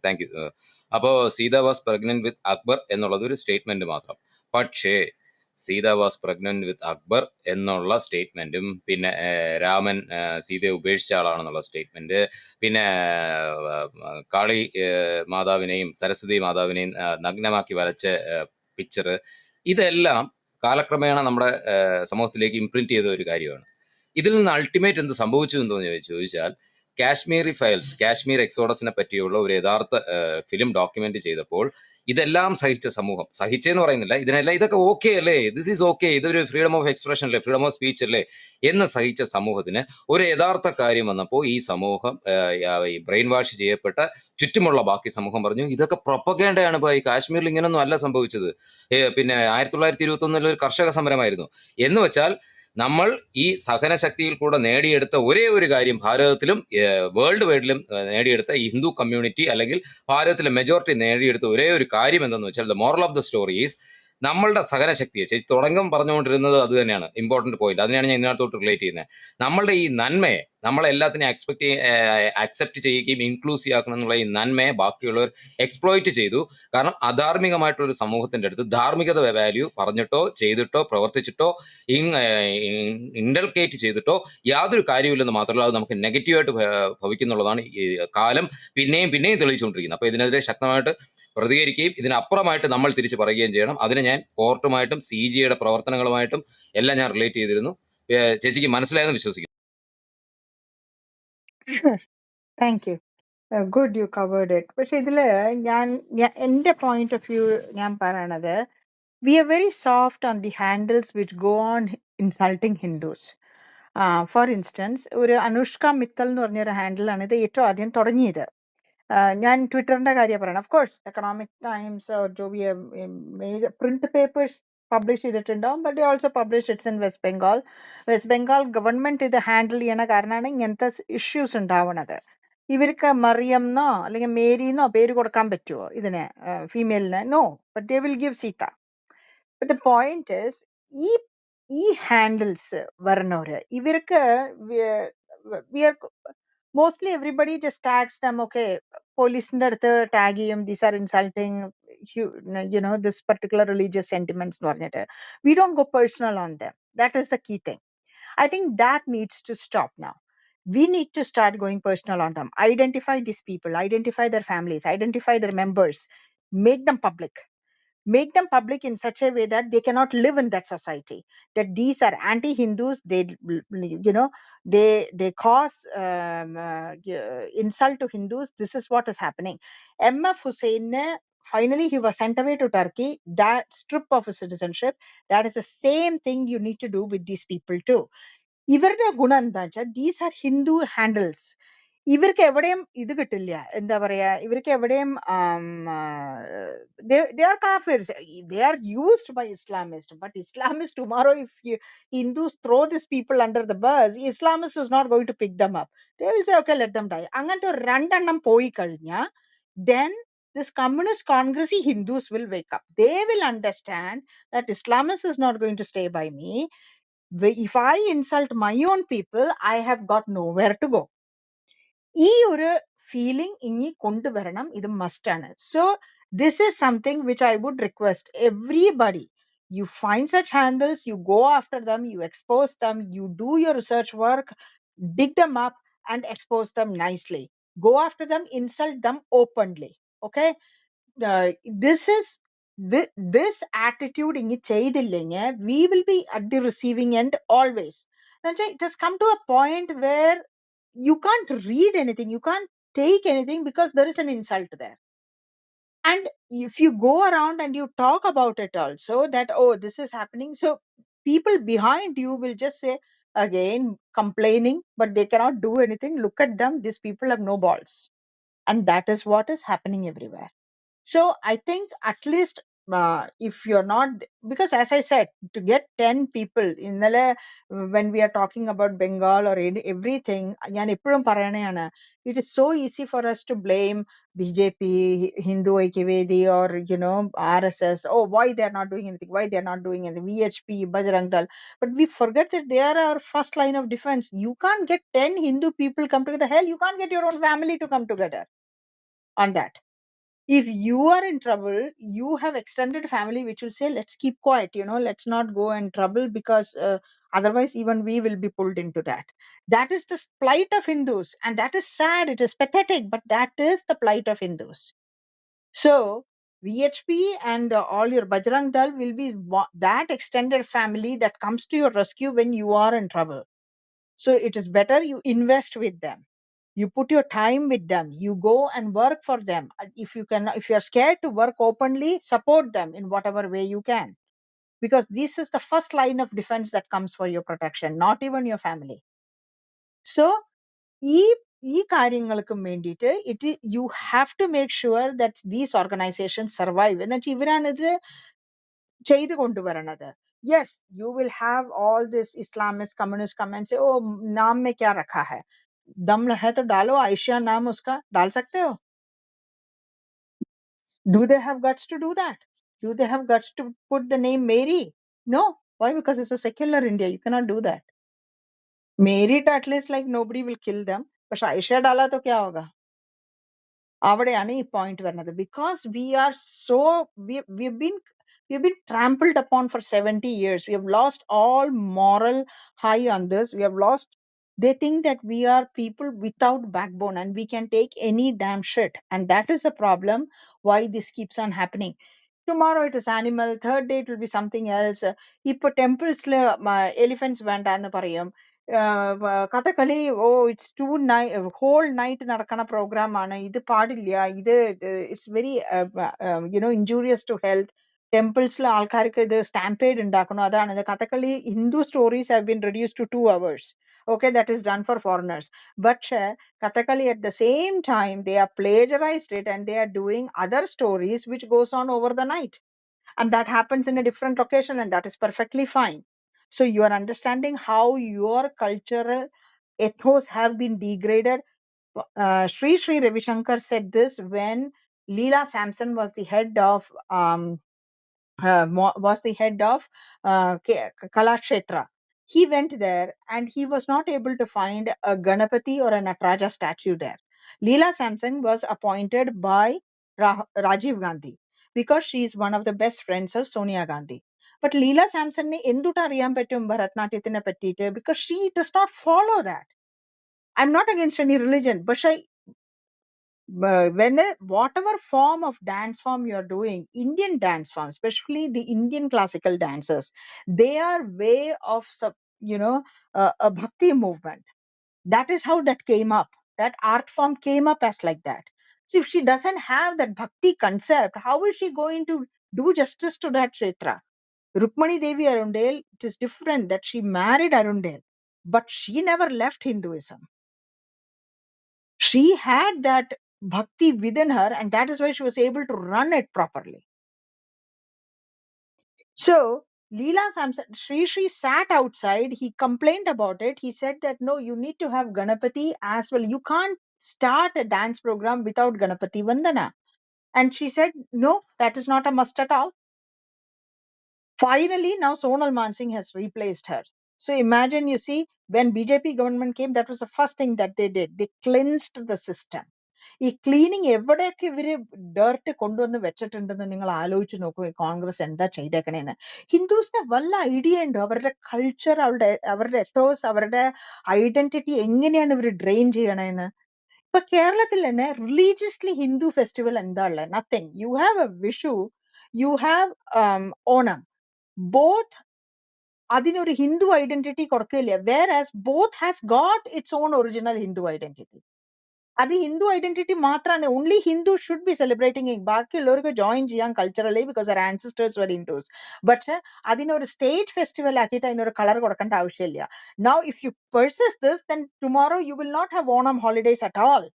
Thank you. അപ്പോൾ Sita was pregnant വിത്ത് അക്ബർ എന്നുള്ളത് ഒരു സ്റ്റേറ്റ്മെന്റ് മാത്രം. പക്ഷേ സീത വാസ് പ്രഗ്നന്റ് വിത്ത് അക്ബർ എന്നുള്ള സ്റ്റേറ്റ്മെന്റും പിന്നെ രാമൻ സീതയെ ഉപേക്ഷിച്ച ആളാണെന്നുള്ള സ്റ്റേറ്റ്മെന്റ്, പിന്നെ കാളി മാതാവിനെയും സരസ്വതി മാതാവിനെയും നഗ്നമാക്കി വരച്ച പിക്ചർ, ഇതെല്ലാം കാലക്രമേണ നമ്മുടെ സമൂഹത്തിലേക്ക് ഇംപ്രിന്റ് ചെയ്ത ഒരു കാര്യമാണ്. ഇതിൽ നിന്ന് അൾട്ടിമേറ്റ് എന്ത് സംഭവിച്ചു എന്തോ ചോദിച്ചാൽ, കാശ്മീരി ഫയൽസ്, കാശ്മീർ എക്സോഡസിനെ പറ്റിയുള്ള ഒരു യഥാർത്ഥ ഫിലിം ഡോക്യുമെന്റ് ചെയ്തപ്പോൾ ഇതെല്ലാം സഹിച്ച സമൂഹം, സഹിച്ചെന്ന് പറയുന്നില്ല, ഇതിനെല്ലാം ഇതൊക്കെ ഓക്കെ അല്ലേ, ദിസ് ഈസ് ഓക്കെ, ഇതൊരു ഫ്രീഡം ഓഫ് എക്സ്പ്രഷൻ അല്ലേ, ഫ്രീഡം ഓഫ് സ്പീച്ച് അല്ലേ എന്ന് സഹിച്ച സമൂഹത്തിന് ഒരു യഥാർത്ഥ കാര്യം വന്നപ്പോൾ ഈ സമൂഹം ഈ ബ്രെയിൻ വാഷ് ചെയ്യപ്പെട്ട ചുറ്റുമുള്ള ബാക്കി സമൂഹം പറഞ്ഞു ഇതൊക്കെ പ്രൊപ്പഗേണ്ടയാണ്. ഇപ്പോൾ ഈ കാശ്മീരിൽ ഇങ്ങനൊന്നും അല്ല സംഭവിച്ചത്, പിന്നെ 1921 ഒരു കർഷക സമരമായിരുന്നു എന്ന് വെച്ചാൽ നമ്മൾ ഈ സഹനശക്തിയിൽ കൂടെ നേടിയെടുത്ത ഒരേ ഒരു കാര്യം, ഭാരതത്തിലും വേൾഡ് വൈഡിലും നേടിയെടുത്ത ഈ ഹിന്ദു കമ്മ്യൂണിറ്റി അല്ലെങ്കിൽ ഭാരതത്തിലെ മെജോറിറ്റി നേടിയെടുത്ത ഒരേ ഒരു കാര്യം എന്തെന്ന് വെച്ചാൽ, the moral of the story is നമ്മളുടെ സഹനശക്തിയെ, ചേച്ചി തുടക്കം പറഞ്ഞുകൊണ്ടിരുന്നത് അത് തന്നെയാണ് ഇമ്പോർട്ടന്റ് പോയിന്റ്, അതിനെയാണ് ഞാൻ ഇതിനകത്തോട്ട് റിലേറ്റ് ചെയ്യുന്നത്. നമ്മളുടെ ഈ നന്മയെ, നമ്മളെല്ലാത്തിനെയും അക്സെപ്റ്റ് ചെയ്യുകയും ഇൻക്ലൂസീവ് ആക്കണം എന്നുള്ള ഈ നന്മയെ ബാക്കിയുള്ളവർ എക്സ്പ്ലോയിറ്റ് ചെയ്തു. കാരണം അധാർമികമായിട്ടുള്ള ഒരു സമൂഹത്തിന്റെ അടുത്ത് ധാർമ്മികത വാല്യൂ പറഞ്ഞിട്ടോ ചെയ്തിട്ടോ പ്രവർത്തിച്ചിട്ടോ ഇൻഡൽക്കേറ്റ് ചെയ്തിട്ടോ യാതൊരു കാര്യമില്ലെന്ന് മാത്രമല്ല അത് നമുക്ക് നെഗറ്റീവായിട്ട് ഭവിക്കുന്നുള്ളതാണ് ഈ കാലം പിന്നെയും പിന്നെയും തെളിയിച്ചുകൊണ്ടിരിക്കുന്നത്. അപ്പോൾ ഇതിനെതിരെ ശക്തമായിട്ട് പ്രതികരിക്കുകയും ഇതിനപ്പുറമായിട്ട് നമ്മൾ തിരിച്ച് പറയുകയും ചെയ്യണം. അതിന് ഞാൻ കോർട്ടുമായിട്ടും CGയുടെ പ്രവർത്തനങ്ങളുമായിട്ടും എല്ലാം ഞാൻ റിലേറ്റ് ചെയ്തിരുന്നു. ചേച്ചിക്ക് മനസ്സിലായെന്ന് വിശ്വസിക്കുന്നു. Thank you. Good, you covered it. പക്ഷെ ഇതില് എന്റെ പോയിന്റ് ഓഫ് വ്യൂ ഞാൻ പറയണത്, we are very soft on the handles which go on insulting Hindus. For instance, ഒരു അനുഷ്ക മിത്തൽ എന്ന് പറഞ്ഞൊരു ഹാൻഡിലാണ് ഇത് ഏറ്റവും ആദ്യം തുടങ്ങിയത്. ഞാൻ ട്വിറ്ററിന്റെ കാര്യം പറയണം. ഓഫ് കോഴ്സ് എക്കണോമിക് ടൈംസ് ജോബിയ പ്രിന്റ് പേപ്പേഴ്സ് പബ്ലിഷ് ചെയ്തിട്ടുണ്ടാവും, but also publish it's in West Bengal. West Bengal government ഇത് ഹാൻഡിൽ ചെയ്യണ കാരണമാണ് ഇങ്ങനത്തെ ഇഷ്യൂസ് ഉണ്ടാവണത്. ഇവർക്ക് മറിയം എന്നോ അല്ലെങ്കിൽ മേരി എന്നോ പേര് കൊടുക്കാൻ പറ്റുമോ ഇതിന്, ഫീമെയിലിന്? No, but they will give Sita. But the point is, ഈ ഈ ഹാൻഡിൽസ് വരണവര് ഇവർക്ക് mostly everybody just tags them. Okay, പോലീസിന്റെ അടുത്ത് ടാഗ് ചെയ്യും, these are insulting this particular religious sentiments എന്ന് പറഞ്ഞിട്ട്. We don't go personal on them. That is the key thing. I think that needs to stop now. We need to start going personal on them. Identify these people, identify their families, identify their members, make them public. Make them public in such a way that they cannot live in that society. That these are anti-Hindus. They cause insult to Hindus. This is what is happening. MF Hussein, finally he was sent away to Turkey. That strip of his citizenship. That is the same thing you need to do with these people too. ഇവരുടെ ഗുണം എന്താ വെച്ചാൽ, these are Hindu handles. ഇവർക്ക് എവിടെയും ഇത് കിട്ടില്ല, എന്താ പറയാ, ഇവർക്ക് എവിടെയും they are kafirs. They are used by Islamists, but Islamists tomorrow, if Hindus throw these people under the bus, Islamists is not going to pick them up. They will say, okay, let them die. അങ്ങനത്തെ രണ്ടെണ്ണം പോയി കഴിഞ്ഞാൽ then this communist congress Hindus will wake up. They will understand that Islamists is not going to stay by me. If I insult my own people, I have got nowhere to go. ഈ ഒരു feeling ഇനി കൊണ്ടുവരണം, ഇത് must ആണ്. So this is something which I would request everybody. You find such handles, you go after them, you expose them, you do your research work, dig them up and expose them nicely. Go after them, insult them openly. Okay? This is this attitude ingi ചെയ്തില്ലെങ്കിൽ we will be at the receiving end always. It has come to a point where you can't read anything, you can't take anything because there is an insult there. And if you go around and you talk about it also, that oh, this is happening, so people behind you will just say, again complaining, but they cannot do anything. Look at them, these people have no balls. And that is what is happening everywhere. So I think at least if you're not, because as I said, to get 10 people ഇന്നലെ when we are talking about Bengal or everything, ഞാൻ എപ്പോഴും പറയണയാണ്, it is so easy for us to blame BJP, Hindu Aikavedi, or RSS. Oh, why they are not doing anything, why they are not doing anything, VHP, Bajrang Dal. But we forget that they are our first line of defense. You can't get 10 Hindu people come together. Hell, you can't get your own family to come together. on that. If you are in trouble, you have extended family which will say, let's keep quiet, let's not go in trouble, because otherwise even we will be pulled into that. That is the plight of Hindus, and that is sad, it is pathetic, but that is the plight of Hindus. So VHP and all your Bajrang Dal will be that extended family that comes to your rescue when you are in trouble. So it is better you invest with them, you put your time with them, you go and work for them. If you can, if you are scared to work openly, support them in whatever way you can, because this is the first line of defense that comes for your protection, not even your family. So ഈ കാര്യങ്ങൾക്കും വേണ്ടിയിട്ട് you have to make sure that these organizations survive. എന്നുവെച്ചാൽ ഇവരാണിത് ചെയ്തു കൊണ്ടുവരണത്. Yes, you will have all this Islamist communist come and say, oh, नाम में क्या रखा है, दम है तो डालो, आयशा नाम उसका डाल सकते हो. Do they have guts to do that? Do they have guts to put the name Mary? No. Why? Because it's a secular India, you cannot do that. Mary to at least like nobody will kill them, but Aisha डाला तो क्या होगा? അവിടെയാണ് ഈ point വരുന്നത്. Because we are so, we've been trampled upon for 70 years. We have lost all moral high on this. We have lost, they think that we are people without backbone and we can take any damn shit, and that is a problem why this keeps on happening. Tomorrow it is animal, third day it will be something else. ഇപ്പൊ ടെമ്പിൾസിൽ elephants വേണ്ടാന്ന് പറയും. Kathakali, oh it's to whole night നടക്കണ programme ആണ്, ഇത് പാടില്ല, ഇത് it's very injurious to health. ടെമ്പിൾസിലെ ആൾക്കാർക്ക് ഇത് സ്റ്റാമ്പേഡ് ഉണ്ടാക്കണം, അതാണ് ഇത്. Kathakali Hindu stories have been reduce to 2 hours. Okay, that is done for foreigners. But Kathakali at the same time, they are plagiarized it and they are doing other stories which goes on over the night. And that happens in a different location, and that is perfectly fine. So you are understanding how your cultural ethos have been degraded. Sri Ravi Shankar said this when Leela Samson was the head of Kalakshetra. He went there and he was not able to find a Ganapati or a Nataraja statue there. Leela Samson was appointed by Rajiv Gandhi because she is one of the best friends of Sonia Gandhi. But Leela Samson ne enduta അറിയാൻ പറ്റും ഭരതനാട്യത്തിനെ പറ്റിയിട്ട്, because she does not follow that. I'm not against any religion, but whatever form of dance form you're doing, Indian dance form, especially the Indian classical dances, they are way of a bhakti movement. That is how that came up. That art form came up as like that. So if she doesn't have that bhakti concept, how is she going to do justice to that kshetra? Rukmani Devi Arundel, it is different that she married Arundel, but she never left Hinduism. She had that bhakti within her, and that is why she was able to run it properly. So Leela Samson, Sri sat outside, he complained about it. He said that no, you need to have Ganapati as well, you can't start a dance program without Ganapati Vandana. And she said no, that is not a must at all. Finally, now Sonal Mansingh has replaced her. So imagine, you see, when BJP government came, that was the first thing that they did. They cleansed the system. ഈ cleaning എവിടെയൊക്കെ ഇവര് dirt കൊണ്ടുവന്ന് വെച്ചിട്ടുണ്ടെന്ന് നിങ്ങൾ ആലോചിച്ച് നോക്കൂ, കോൺഗ്രസ് എന്താ ചെയ്തേക്കണേന്ന്. ഹിന്ദുസിന് വല്ല idea ഉണ്ടോ അവരുടെ കൾച്ചർ, അവരുടെ എത്തോസ്, അവരുടെ ഐഡന്റിറ്റി എങ്ങനെയാണ് ഇവർ ഡ്രെയിൻ ചെയ്യണേന്ന്? ഇപ്പൊ കേരളത്തിൽ തന്നെ റിലീജിയസ്ലി ഹിന്ദു ഫെസ്റ്റിവൽ എന്താ ഉള്ളത്? Nothing. You have a Vishu, you have Onam. Both അതിനൊരു ഹിന്ദു ഐഡന്റിറ്റി കൊടുക്കില്ല, whereas both has got its own original Hindu identity. അത് ഹിന്ദു ഐഡന്റിറ്റി മാത്രമാണ്. Only Hindu should be celebrating. ബാക്കിയുള്ളവർക്ക് ജോയിൻ ചെയ്യാൻ culturally, because our ancestors were Hindus. പക്ഷെ അതിനൊരു സ്റ്റേറ്റ് ഫെസ്റ്റിവൽ ആക്കിയിട്ട് അതിനൊരു കളർ കൊടുക്കേണ്ട ആവശ്യമില്ല. Now if you persist this, then tomorrow you will not have Onam holidays at all.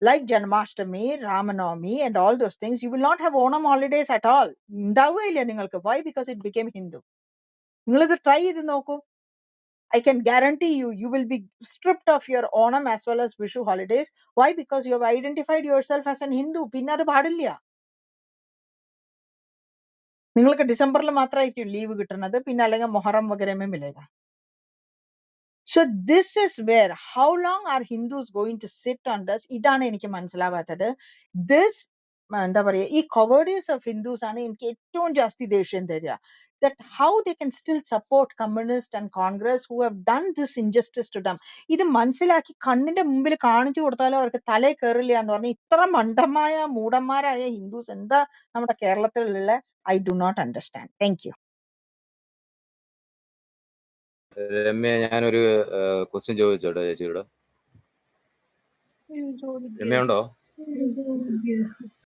Like Janmashtami, Ramanavami and all those things, you will not have Onam holidays at all. ഉണ്ടാവുകയില്ല നിങ്ങൾക്ക്. Why? Because it became Hindu. നിങ്ങളിത് try ചെയ്ത് നോക്കൂ. I can guarantee you, you will be stripped of your Onam as well as Vishu holidays. Why? Because you have identified yourself as an Hindu. പിന്നെ അത് പാടില്ല. നിങ്ങൾക്ക് ഡിസംബറിൽ മാത്രമായിരിക്കും leave കിട്ടുന്നത്, പിന്നെ അല്ലെങ്കിൽ Muharram വഗരമേ മിലേഗ. So this is where, how long are Hindus going to sit on this? ഇതാണ് എനിക്ക് മനസ്സിലാവാത്തത്. This എന്താ പറയാ, ഈ cowardice of Hindus ആണ് എനിക്ക് ഏറ്റവും ജാസ്തി ദേഷ്യം തരിക. That how they can still support communist and Congress who have done this injustice to them. ഇത് മനസ്സിലാക്കി കണ്ണിന്റെ മുമ്പിൽ കാണിച്ചു കൊടുത്താലും അവർക്ക് തലേ കയറില്ല എന്ന് പറഞ്ഞ ഇത്ര മണ്ടമായ മൂഢന്മാരായ ഹിന്ദുസ് എന്താ നമ്മുടെ കേരളത്തിലുള്ള, I do not understand. Thank you. Ramya, ഞാനൊരു ക്വസ്റ്റ്യൻ ചോദിച്ചോട്ടെ ചേച്ചിയോട്? രമ്യ ഉണ്ടോ?